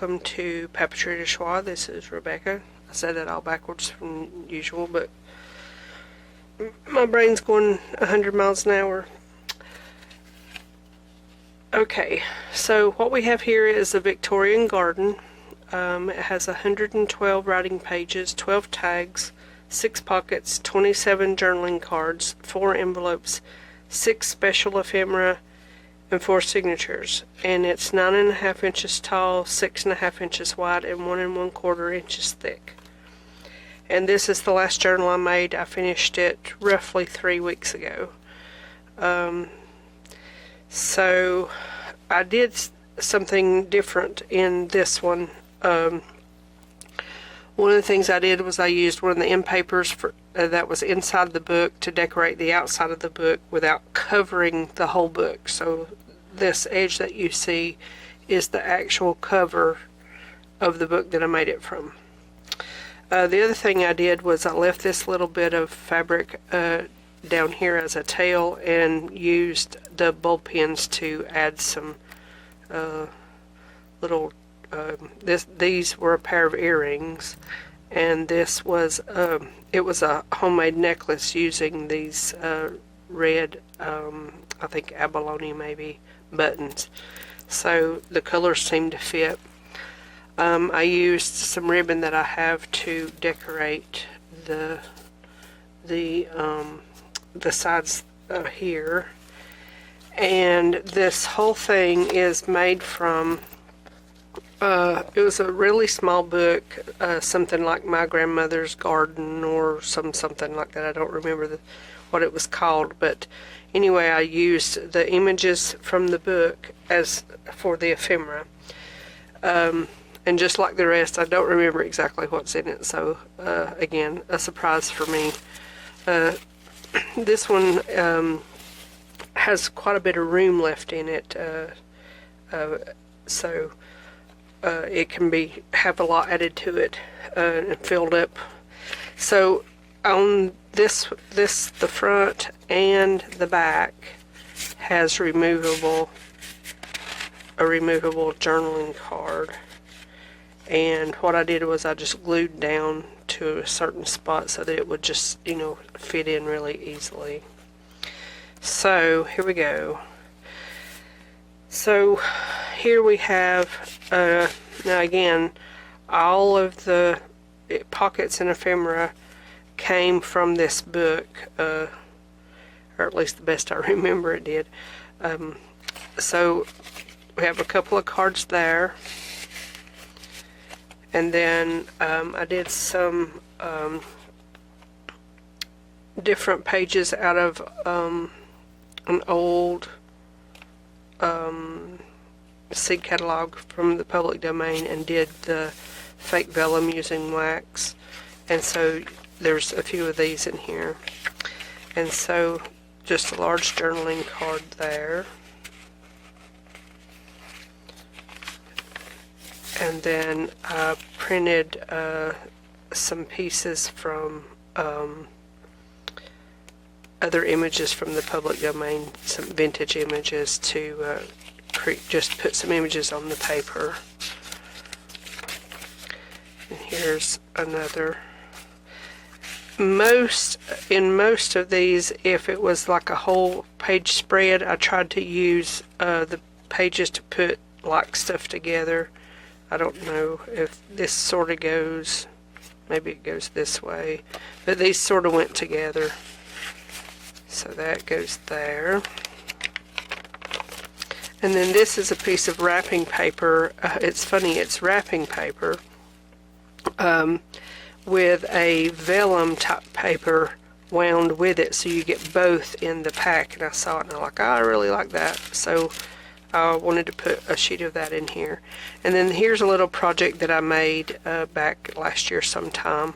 welcome to Papeterie de Choix. This is Rebecca. I said that all backwards from usual, but my brain's going 100 miles an hour. Okay, so what we have here is the Victorian Garden. It has 112 writing pages, 12 tags, 6 pockets, 27 journaling cards, 4 envelopes, 6 special ephemera, and 4 signatures. And it's 9.5 inches tall, 6.5 inches wide, and 1 1/4 inches thick. And this is the last journal I made. I finished it roughly 3 weeks ago. So I did something different in this one. One of the things I did was I used one of the end papers that was inside the book to decorate the outside of the book without covering the whole book. So this edge that you see is the actual cover of the book that I made it from. The other thing I did was I left this little bit of fabric down here as a tail and used the bulb pins to add some little these were a pair of earrings, and this was it was a homemade necklace using these red I think abalone maybe buttons, so the colors seemed to fit. I used some ribbon that I have to decorate the sides here, and this whole thing is made from it was a really small book, something like My Grandmother's Garden or something like that. I don't remember what it was called, but anyway, I used the images from the book as for the ephemera. And just like the rest, I don't remember exactly what's in it, so again, a surprise for me. This one has quite a bit of room left in it, so it can have a lot added to it and filled up. So on this the front and the back has a removable journaling card, and what I did was I just glued down to a certain spot so that it would just fit in really easily. So here we go. So here we have, now again, all of the pockets and ephemera came from this book, or at least the best I remember it did. So we have a couple of cards there, and then I did some different pages out of an old seed catalog from the public domain and did the fake vellum using wax, and so there's a few of these in here, and so just a large journaling card there, and then I printed some pieces from other images from the public domain, some vintage images, to just put some images on the paper. And here's another. In most of these, if it was like a whole page spread, I tried to use the pages to put like stuff together. I don't know if this sort of goes, maybe it goes this way, but these sort of went together. So that goes there. And then this is a piece of wrapping paper. It's funny, it's wrapping paper with a vellum type paper wound with it, so you get both in the pack. And I saw it and I'm like, oh, I really like that. So I wanted to put a sheet of that in here. And then here's a little project that I made back last year sometime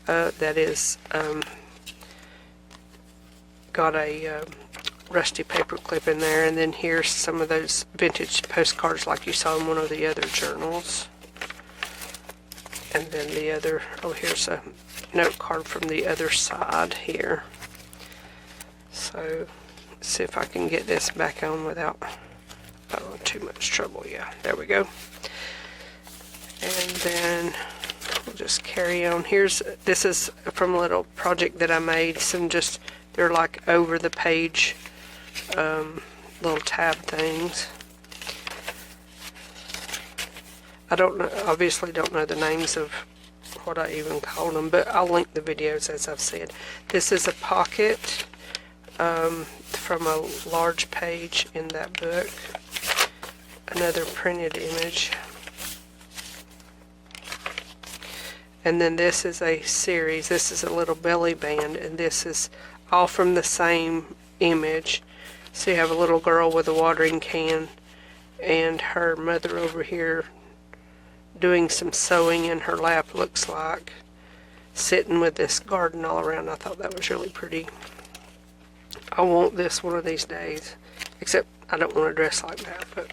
that is got a rusty paper clip in there, and then here's some of those vintage postcards like you saw in one of the other journals. And then the other, here's a note card from the other side here. So let's see if I can get this back on without too much trouble. Yeah, there we go. And then we'll just carry on. This is from a little project that I made. They're like over the page little tab things. I obviously don't know the names of what I even called them, but I'll link the videos as I've said. This is a pocket from a large page in that book. Another printed image. And then this is a series. This is a little belly band, and this is all from the same image. So you have a little girl with a watering can and her mother over here doing some sewing in her lap, looks like, sitting with this garden all around. I thought that was really pretty. I want this one of these days, except I don't want to dress like that, but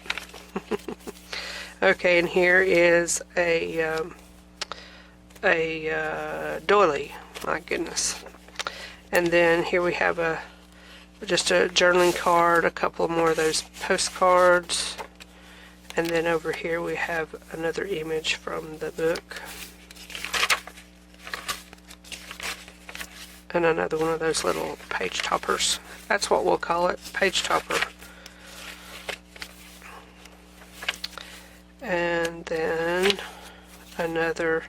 okay. And here is a doily. My goodness. And then here we have just a journaling card, a couple more of those postcards, and then over here we have another image from the book, and another one of those little page toppers. That's what we'll call it, page topper. And then another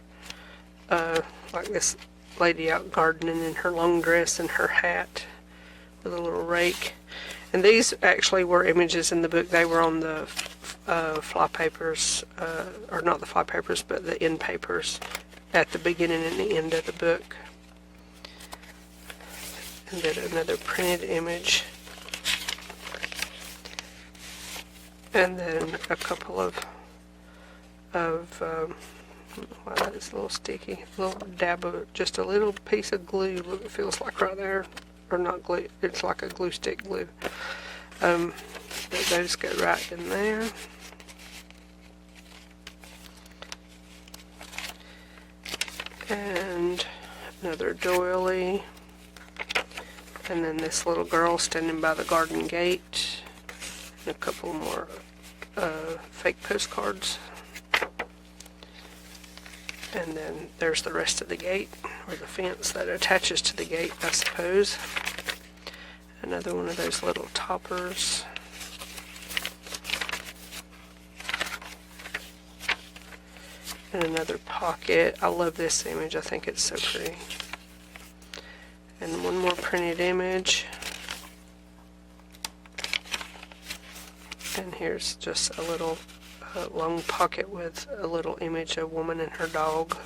like this lady out gardening in her long dress and her hat with a little rake. And these actually were images in the book. They were on the fly papers, or not the fly papers, but the end papers at the beginning and the end of the book. And then another printed image. And then a couple of wow, that is a little sticky. A little dab of just a little piece of glue. Look, it feels like right there. Or not glue. It's like a glue stick glue. Those go right in there. And another doily. And then this little girl standing by the garden gate. And a couple more fake postcards. And then there's the rest of the gate, or the fence that attaches to the gate, I suppose. Another one of those little toppers. And another pocket. I love this image. I think it's so pretty. And one more printed image. And here's just a little long pocket with a little image of a woman and her dog.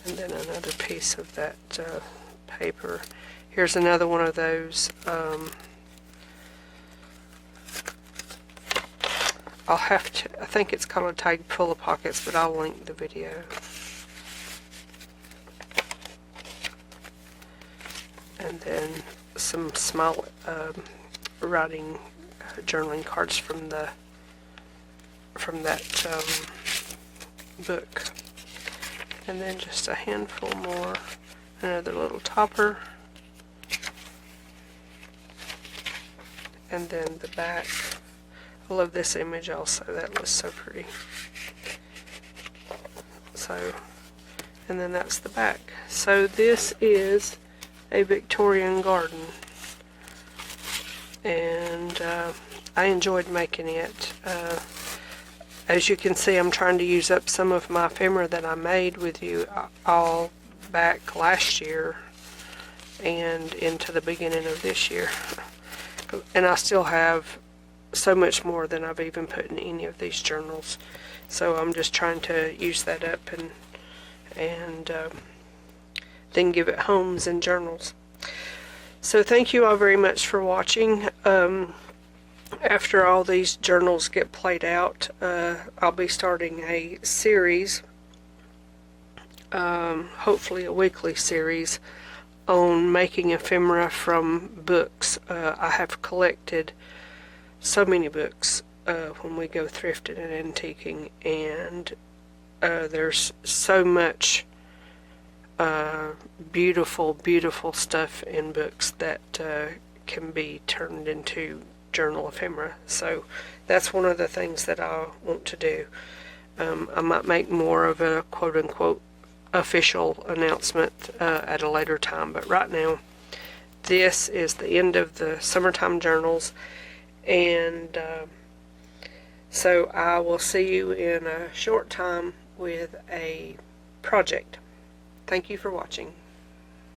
And then another piece of that paper. Here's another one of those. I'll have to, I think it's called a tag full of pockets, but I'll link the video. And then some small writing journaling cards from that book. And then just a handful more. Another little topper. And then the back. I love this image also. That was so pretty. So, and then that's the back. So this is a Victorian garden. And I enjoyed making it. As you can see, I'm trying to use up some of my ephemera that I made with you all back last year and into the beginning of this year. And I still have so much more than I've even put in any of these journals. So I'm just trying to use that up and then give it homes and journals. So thank you all very much for watching. After all these journals get played out, I'll be starting a series, hopefully a weekly series, on making ephemera from books. I have collected so many books when we go thrifting and antiquing, and there's so much beautiful, beautiful stuff in books that can be turned into journal ephemera. So that's one of the things that I want to do. I might make more of a quote-unquote official announcement at a later time, but right now this is the end of the summertime journals, and so I will see you in a short time with a project. Thank you for watching.